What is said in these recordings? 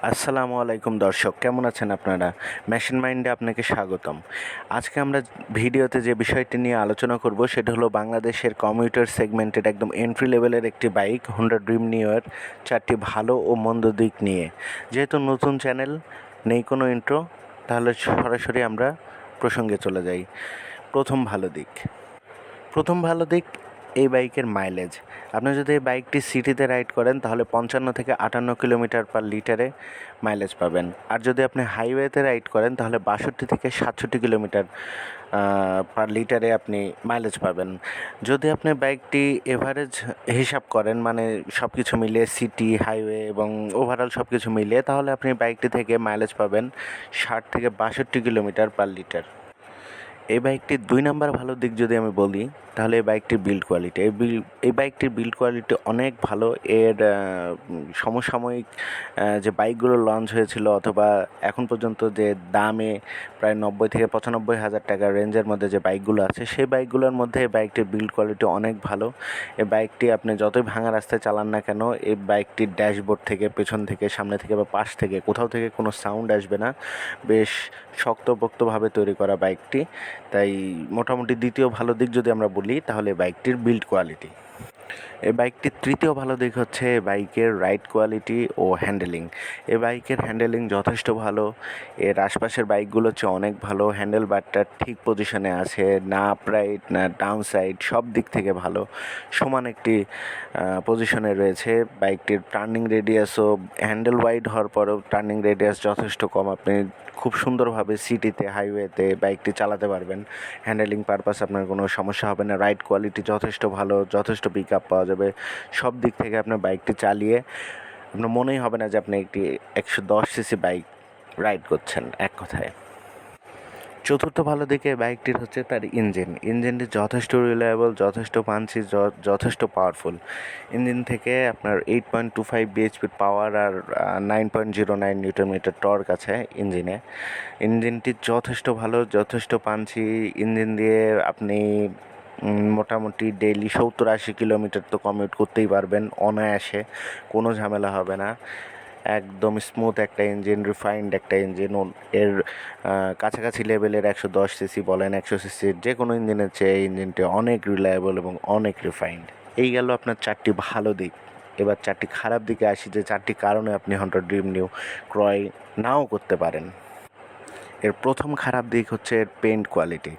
আসসালামু আলাইকুম দর্শক, কেমন আছেন আপনারা? মেশিন মাইন্ডে আপনাকে স্বাগতম। আজকে আমরা ভিডিওতে যে বিষয়টি নিয়ে আলোচনা করব সেটা হলো বাংলাদেশের কমিউটার সেগমেন্টের একদম এন্ট্রি লেভেলের একটি বাইক হোন্ডা ড্রিম নিওর 4টি ভালো ও মন্দ দিক নিয়ে। যেহেতু নতুন চ্যানেল, নেই কোনো ইন্ট্রো, তাহলে সরাসরি আমরা প্রসঙ্গে চলে যাই। প্রথম ভালো দিক এই বাইকের মাইলেজ। আপনি যদি এই বাইকটি সিটিতে রাইড করেন তাহলে 55 থেকে 58 কিলোমিটার পার লিটারে মাইলেজ পাবেন। আর যদি আপনি হাইওয়েতে রাইড করেন তাহলে 62 থেকে 67 কিলোমিটার পার লিটারে আপনি মাইলেজ পাবেন। যদি আপনি বাইকটি এভারেজ হিসাব করেন, মানে সব কিছু মিলিয়ে সিটি, হাইওয়ে এবং ওভারঅল সব কিছু মিলিয়ে, তাহলে আপনি বাইকটি থেকে মাইলেজ পাবেন 60 থেকে 62 কিলোমিটার পার লিটার। এই বাইকটির 2 নাম্বার ভালো দিক যদি আমি বলি, তাহলে এই বাইকটির বিল্ড কোয়ালিটি। এই বাইকটির বিল্ড কোয়ালিটি অনেক ভালো। এর সমসাময়িক যে বাইকগুলো লঞ্চ হয়েছিল অথবা এখন পর্যন্ত যে দামে প্রায় 90 থেকে 95 হাজার টাকা রেঞ্জের মধ্যে যে বাইকগুলো আছে, সেই বাইকগুলোর মধ্যে এই বাইকটির বিল্ড কোয়ালিটি অনেক ভালো। এই বাইকটি আপনি যতই ভাঙা রাস্তায় চালান না কেন, এই বাইকটির ড্যাশবোর্ড থেকে, পেছন থেকে, সামনে থেকে বা পাশ থেকে কোথাও থেকে কোনো সাউন্ড আসবে না। বেশ শক্তপোক্তভাবে তৈরি করা বাইকটি। তাই মোটামুটি দ্বিতীয় ভালো দিক যদি আমরা বলি তাহলে বাইকটির বিল্ড কোয়ালিটি। এই বাইকটির তৃতীয় ভালো দিক হচ্ছে বাইকের রাইড কোয়ালিটি ও হ্যান্ডেলিং। এই বাইকের হ্যান্ডেলিং যথেষ্ট ভালো। এর আশপাশের বাইকগুলোর চেয়ে অনেক ভালো। হ্যান্ডেল বারটা ঠিক পজিশনে আছে, না আপ রাইট না ডাউন সাইড, সব দিক থেকে ভালো, সমান একটি পজিশনে রয়েছে। বাইকটির টার্নিং রেডিয়াসও, হ্যান্ডেল ওয়াইড হওয়ার পরেও টার্নিং রেডিয়াস যথেষ্ট কম। আপনি খুব সুন্দরভাবে সিটিতে, হাইওয়েতে বাইকটি চালাতে পারবেন। হ্যান্ডেলিং পারপাস আপনার কোনো সমস্যা হবে না। রাইড কোয়ালিটি যথেষ্ট ভালো, যথেষ্ট পিক আপ পাওয়া যাবে। সব দিক থেকে আপনার বাইকটি চালিয়ে আপনার মনেই হবে না যে আপনি একটি 110 সিসি বাইক রাইড করছেন, এক কথায়। চতুর্থ ভালো দিকে বাইকটির হচ্ছে তার ইঞ্জিনটি যথেষ্ট রিলায়েবল, যথেষ্ট পাঞ্চি, যথেষ্ট পাওয়ারফুল। ইঞ্জিন থেকে আপনার 8.25 বিএইচপির পাওয়ার আর 9.09 নিউটন মিটার টর্ক আছে ইঞ্জিনটি যথেষ্ট ভালো, যথেষ্ট পাঞ্চি। ইঞ্জিন দিয়ে আপনি মোটামুটি ডেইলি 70-80 কিলোমিটার তো কমিউট করতেই পারবেন অনায়াসে, কোনো ঝামেলা হবে না। একদম স্মুথ একটা ইঞ্জিন, রিফাইন্ড একটা ইঞ্জিন। এর কাছাকাছি লেভেলের 110 সিসি বলেন, 100 সিসির যে কোনো ইঞ্জিনের চেয়ে এই ইঞ্জিনটি অনেক রিলায়েবল এবং অনেক রিফাইন্ড। এই গেল আপনার 4টি ভালো দিক। এবার 4টি খারাপ দিকে আসি, যে 4টি কারণে আপনি হন্ডা ড্রিম নিউ ক্রয় নাও করতে পারেন। এর প্রথম খারাপ দিক হচ্ছে এর পেইন্ট কোয়ালিটি।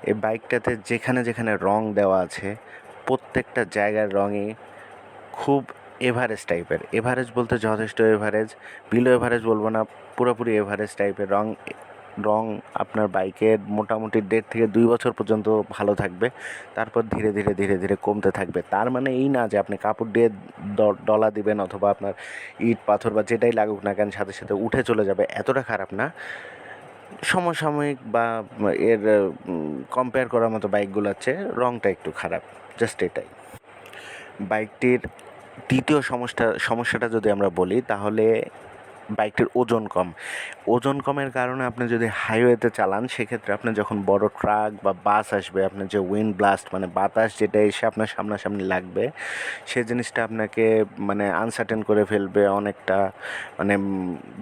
এই বাইকটাতে যেখানে যেখানে রং দেওয়া আছে, প্রত্যেকটা জায়গার রঙই খুব এভারেজ বলতে যথেষ্ট এভারেজ, বিলো এভারেজ বলবো না, পুরোপুরি এভারেজ টাইপের রং আপনার বাইকের মোটামুটি 1.5 থেকে 2 বছর পর্যন্ত ভালো থাকবে। তারপর ধীরে ধীরে ধীরে ধীরে কমতে থাকবে। তার মানে এই না যে আপনি কাপড় দিয়ে ডলা দিবেন অথবা আপনার ইট পাথর বা যেটাই লাগুক না কেন সাথে সাথে উঠে চলে যাবে, এতটা খারাপ না। সমসাময়িক বা এর কম্পেয়ার করার মতো বাইকগুলো আছে, রংটা একটু খারাপ, জাস্ট এটাই। বাইকটির দ্বিতীয় সমস্যাটা যদি আমরা বলি তাহলে বাইকটির ওজন কমের কারণে আপনি যদি হাইওয়েতে চালান, সেক্ষেত্রে আপনি যখন বড় ট্রাক বা বাস আসবে, আপনার যে উইন্ড ব্লাস্ট মানে বাতাস যেটা এসে আপনার সামনাসামনি লাগবে, সেই জিনিসটা আপনাকে মানে আনসার্টেন করে ফেলবে অনেকটা, মানে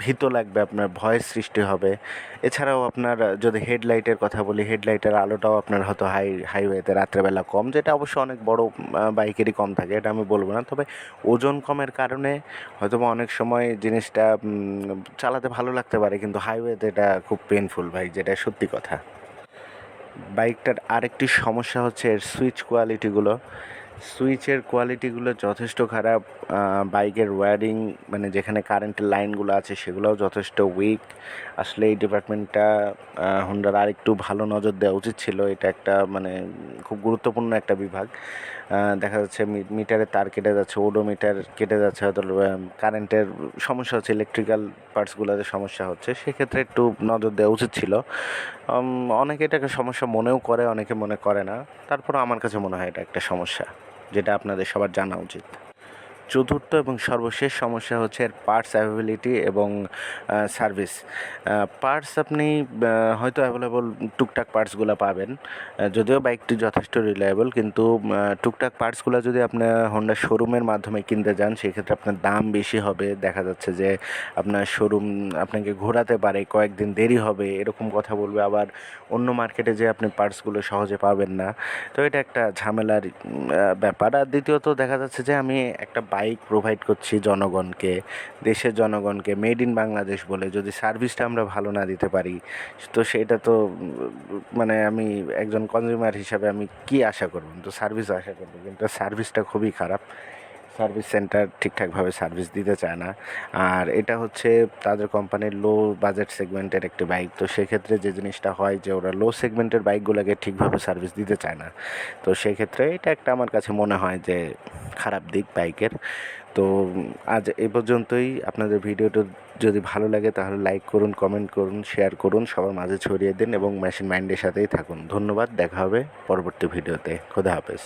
ভীত লাগবে, আপনার ভয়ের সৃষ্টি হবে। এছাড়াও আপনার যদি হেডলাইটের কথা বলি, হেডলাইটের আলোটাও আপনার হয়তো হাইওয়েতে রাত্রেবেলা কম, যেটা অবশ্য অনেক বড় বাইকেরই কম থাকে, এটা আমি বলবো না। তবে ওজন কমের কারণে হয়তো বা অনেক সময় জিনিসটা চালাতে ভালো লাগতে পারে, কিন্তু হাইওয়েতে এটা খুব পেইনফুল ভাই, যেটা সত্যি কথা। বাইকটার আরেকটি সমস্যা হচ্ছে এর সুইচের কোয়ালিটিগুলো যথেষ্ট খারাপ। বাইকের ওয়্যারিং, মানে যেখানে কারেন্টের লাইনগুলো আছে সেগুলোও যথেষ্ট উইক। আসলে এই ডিপার্টমেন্টটা হোন্ডার আরেকটু ভালো নজর দেওয়া উচিত ছিল। এটা একটা মানে খুব গুরুত্বপূর্ণ একটা বিভাগ। দেখা যাচ্ছে মিটারের তার কেটে যাচ্ছে, ওডোমিটার কেটে যাচ্ছে, হয়তো কারেন্টের সমস্যা হচ্ছে, ইলেকট্রিক্যাল পার্টসগুলোতে সমস্যা হচ্ছে, সেক্ষেত্রে একটু নজর দেওয়া উচিত ছিল। অনেকে এটাকে সমস্যা মনেও করে, অনেকে মনে করে না। তারপরও আমার কাছে মনে হয় এটা একটা সমস্যা, যেটা আপনাদের সবার জানা উচিত। চতুর্থ এবং সর্বশেষ সমস্যা হচ্ছে এর পার্টস অ্যাভেলেবিলিটি এবং সার্ভিস। পার্টস আপনি হয়তো অ্যাভেলেবল টুকটাক পার্টসগুলো পাবেন, যদিও বাইকটি যথেষ্ট রিলায়েবল, কিন্তু টুকটাক পার্টসগুলো যদি আপনার হোন্ডা শোরুমের মাধ্যমে কিনতে যান সেক্ষেত্রে আপনার দাম বেশি হবে। দেখা যাচ্ছে যে আপনার শোরুম আপনাকে ঘোরাতে পারে, কয়েকদিন দেরি হবে, এরকম কথা বলবে। আবার অন্য মার্কেটে যে আপনি পার্টসগুলো সহজে পাবেন না। তো এটা একটা ঝামেলার ব্যাপার। আর দ্বিতীয়ত দেখা যাচ্ছে যে আমি একটা বাইক প্রোভাইড করছি জনগণকে, দেশের জনগণকে, মেড ইন বাংলাদেশ বলে, যদি সার্ভিসটা আমরা ভালো না দিতে পারি তো সেটা তো মানে আমি একজন কনজিউমার হিসাবে আমি কি আশা করব? তো সার্ভিস আশা করব, কিন্তু সার্ভিসটা খুবই খারাপ। সার্ভিস সেন্টার ঠিকঠাকভাবে সার্ভিস দিতে চায় না। আর এটা হচ্ছে তাদের কোম্পানির লো বাজেট সেগমেন্টের একটি বাইক। তো সেক্ষেত্রে যে জিনিসটা হয় যে ওরা লো সেগমেন্টের বাইকগুলোকে ঠিকভাবে সার্ভিস দিতে চায় না। তো সেক্ষেত্রে এটা একটা আমার কাছে মনে হয় যে খারাপ দিক বাইকের। তো আজ এই পর্যন্তই। আপনাদের ভিডিওটা যদি ভালো লাগে তাহলে লাইক করুন, কমেন্ট করুন, শেয়ার করুন, সবার মাঝে ছড়িয়ে দিন এবং মেশিন মাইন্ডের সাথেই থাকুন। ধন্যবাদ। দেখা হবে পরবর্তী ভিডিওতে। খোদা হাফেজ।